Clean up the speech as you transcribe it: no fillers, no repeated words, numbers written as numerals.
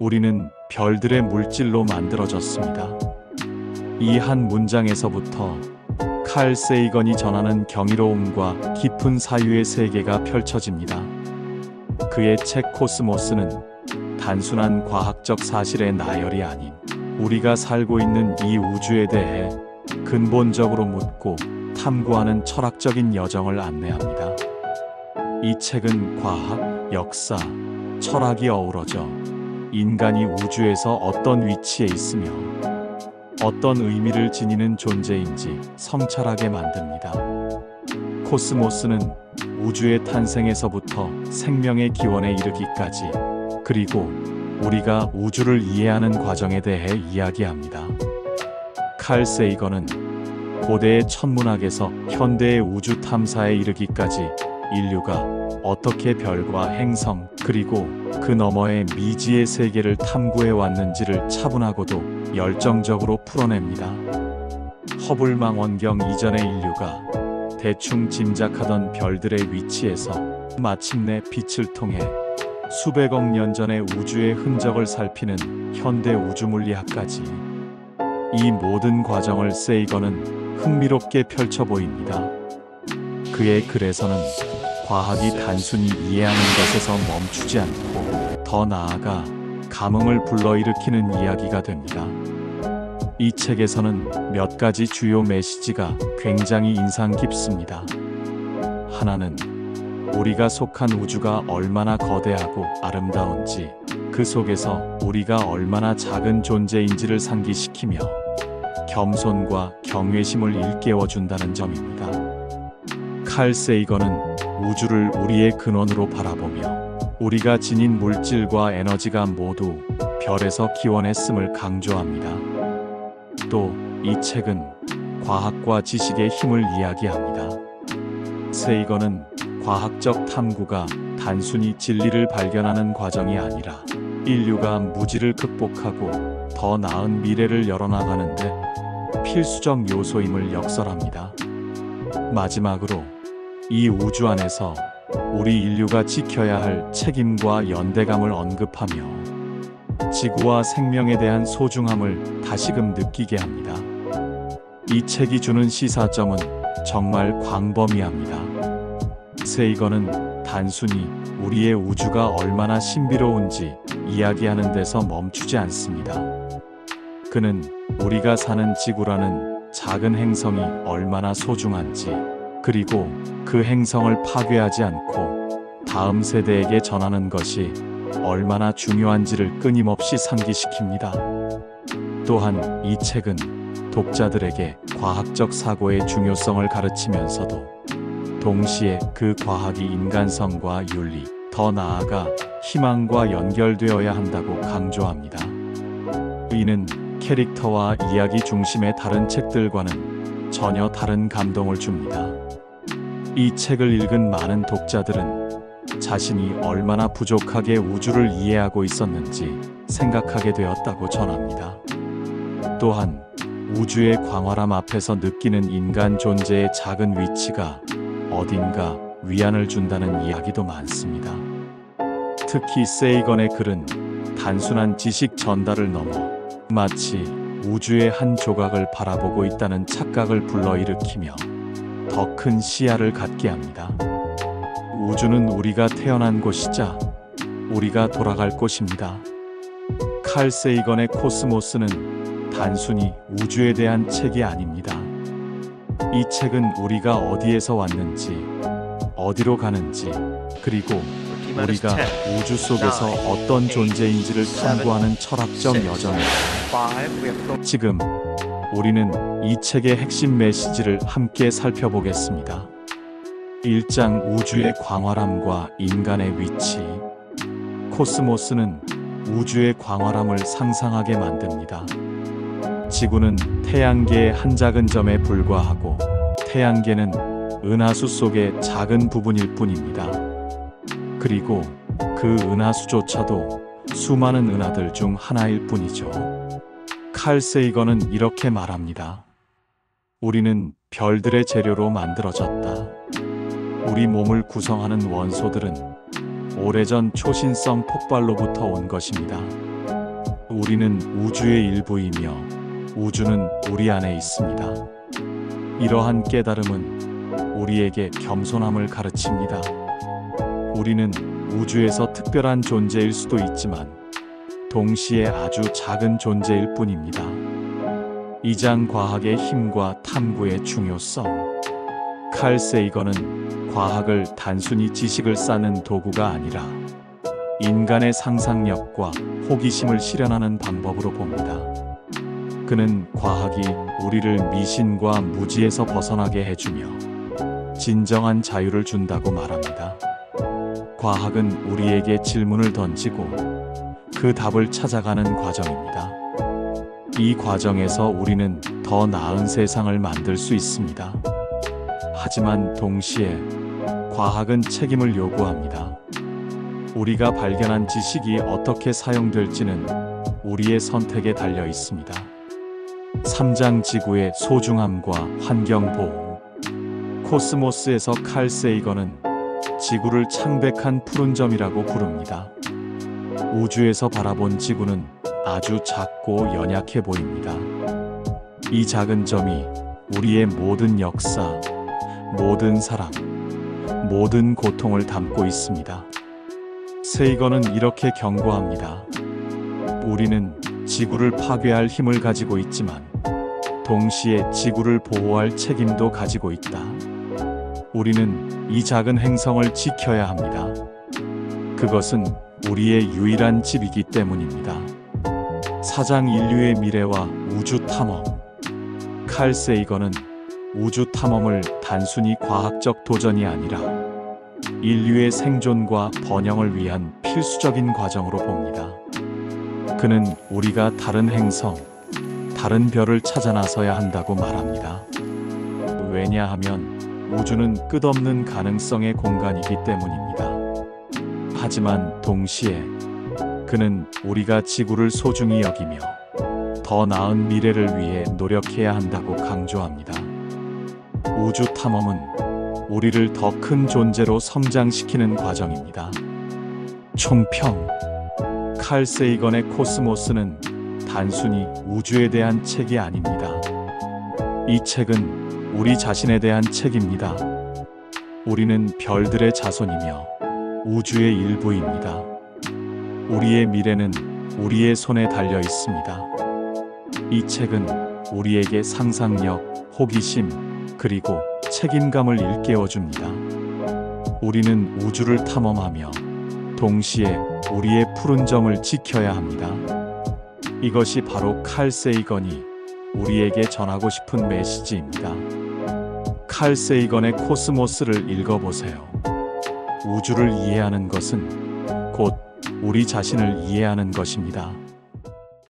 우리는 별들의 물질로 만들어졌습니다. 이 한 문장에서부터 칼 세이건이 전하는 경이로움과 깊은 사유의 세계가 펼쳐집니다. 그의 책 코스모스는 단순한 과학적 사실의 나열이 아닌 우리가 살고 있는 이 우주에 대해 근본적으로 묻고 탐구하는 철학적인 여정을 안내합니다. 이 책은 과학, 역사, 철학이 어우러져 인간이 우주에서 어떤 위치에 있으며 어떤 의미를 지니는 존재인지 성찰하게 만듭니다. 코스모스는 우주의 탄생에서부터 생명의 기원에 이르기까지, 그리고 우리가 우주를 이해하는 과정에 대해 이야기합니다. 칼 세이건은 고대의 천문학에서 현대의 우주 탐사에 이르기까지 인류가 어떻게 별과 행성, 그리고 그 너머의 미지의 세계를 탐구해 왔는지를 차분하고도 열정적으로 풀어냅니다. 허블 망원경 이전의 인류가 대충 짐작하던 별들의 위치에서 마침내 빛을 통해 수백억 년 전의 우주의 흔적을 살피는 현대 우주물리학까지, 이 모든 과정을 세이건은 흥미롭게 펼쳐 보입니다. 그의 글에서는 과학이 단순히 이해하는 것에서 멈추지 않고 더 나아가 감흥을 불러일으키는 이야기가 됩니다. 이 책에서는 몇 가지 주요 메시지가 굉장히 인상 깊습니다. 하나는 우리가 속한 우주가 얼마나 거대하고 아름다운지, 그 속에서 우리가 얼마나 작은 존재인지를 상기시키며 겸손과 경외심을 일깨워준다는 점입니다. 칼 세이건은 우주를 우리의 근원으로 바라보며 우리가 지닌 물질과 에너지가 모두 별에서 기원했음을 강조합니다. 또 이 책은 과학과 지식의 힘을 이야기합니다. 세이건은 과학적 탐구가 단순히 진리를 발견하는 과정이 아니라 인류가 무지를 극복하고 더 나은 미래를 열어나가는데 필수적 요소임을 역설합니다. 마지막으로 이 우주 안에서 우리 인류가 지켜야 할 책임과 연대감을 언급하며 지구와 생명에 대한 소중함을 다시금 느끼게 합니다. 이 책이 주는 시사점은 정말 광범위합니다. 세이건은 단순히 우리의 우주가 얼마나 신비로운지 이야기하는 데서 멈추지 않습니다. 그는 우리가 사는 지구라는 작은 행성이 얼마나 소중한지, 그리고 그 행성을 파괴하지 않고 다음 세대에게 전하는 것이 얼마나 중요한지를 끊임없이 상기시킵니다. 또한 이 책은 독자들에게 과학적 사고의 중요성을 가르치면서도 동시에 그 과학이 인간성과 윤리, 더 나아가 희망과 연결되어야 한다고 강조합니다. 이는 캐릭터와 이야기 중심의 다른 책들과는 전혀 다른 감동을 줍니다. 이 책을 읽은 많은 독자들은 자신이 얼마나 부족하게 우주를 이해하고 있었는지 생각하게 되었다고 전합니다. 또한 우주의 광활함 앞에서 느끼는 인간 존재의 작은 위치가 어딘가 위안을 준다는 이야기도 많습니다. 특히 세이건의 글은 단순한 지식 전달을 넘어 마치 우주의 한 조각을 바라보고 있다는 착각을 불러일으키며 더 큰 시야를 갖게 합니다. 우주는 우리가 태어난 곳이자 우리가 돌아갈 곳입니다. 칼 세이건의 코스모스는 단순히 우주에 대한 책이 아닙니다. 이 책은 우리가 어디에서 왔는지, 어디로 가는지, 그리고 우리가 우주 속에서 어떤 존재인지를 탐구하는 철학적 여정입니다. 지금 우리는 이 책의 핵심 메시지를 함께 살펴보겠습니다. 1장 우주의 광활함과 인간의 위치. 코스모스는 우주의 광활함을 상상하게 만듭니다. 지구는 태양계의 한 작은 점에 불과하고 태양계는 은하수 속의 작은 부분일 뿐입니다. 그리고 그 은하수조차도 수많은 은하들 중 하나일 뿐이죠. 칼 세이건은 이렇게 말합니다. 우리는 별들의 재료로 만들어졌다. 우리 몸을 구성하는 원소들은 오래전 초신성 폭발로부터 온 것입니다. 우리는 우주의 일부이며 우주는 우리 안에 있습니다. 이러한 깨달음은 우리에게 겸손함을 가르칩니다. 우리는 우주에서 특별한 존재일 수도 있지만 동시에 아주 작은 존재일 뿐입니다. 2장 과학의 힘과 탐구의 중요성. 칼 세이건은 과학을 단순히 지식을 쌓는 도구가 아니라 인간의 상상력과 호기심을 실현하는 방법으로 봅니다. 그는 과학이 우리를 미신과 무지에서 벗어나게 해주며 진정한 자유를 준다고 말합니다. 과학은 우리에게 질문을 던지고 그 답을 찾아가는 과정입니다. 이 과정에서 우리는 더 나은 세상을 만들 수 있습니다. 하지만 동시에 과학은 책임을 요구합니다. 우리가 발견한 지식이 어떻게 사용될지는 우리의 선택에 달려 있습니다. 3장 지구의 소중함과 환경보호. 코스모스에서 칼 세이건은 지구를 창백한 푸른 점이라고 부릅니다. 우주에서 바라본 지구는 아주 작고 연약해 보입니다. 이 작은 점이 우리의 모든 역사, 모든 사랑, 모든 고통을 담고 있습니다. 세이건은 이렇게 경고합니다. 우리는 지구를 파괴할 힘을 가지고 있지만 동시에 지구를 보호할 책임도 가지고 있다. 우리는 이 작은 행성을 지켜야 합니다. 그것은 우리의 유일한 집이기 때문입니다. 4장 인류의 미래와 우주 탐험. 칼 세이건은 우주 탐험을 단순히 과학적 도전이 아니라 인류의 생존과 번영을 위한 필수적인 과정으로 봅니다. 그는 우리가 다른 행성, 다른 별을 찾아 나서야 한다고 말합니다. 왜냐하면 우주는 끝없는 가능성의 공간이기 때문입니다. 하지만 동시에 그는 우리가 지구를 소중히 여기며 더 나은 미래를 위해 노력해야 한다고 강조합니다. 우주 탐험은 우리를 더 큰 존재로 성장시키는 과정입니다. 총평. 칼 세이건의 코스모스는 단순히 우주에 대한 책이 아닙니다. 이 책은 우리 자신에 대한 책입니다. 우리는 별들의 자손이며 우주의 일부입니다. 우리의 미래는 우리의 손에 달려 있습니다. 이 책은 우리에게 상상력, 호기심, 그리고 책임감을 일깨워줍니다. 우리는 우주를 탐험하며 동시에 우리의 푸른 점을 지켜야 합니다. 이것이 바로 칼 세이건이 우리에게 전하고 싶은 메시지입니다. 칼 세이건의 코스모스를 읽어보세요. 우주를 이해하는 것은 곧 우리 자신을 이해하는 것입니다.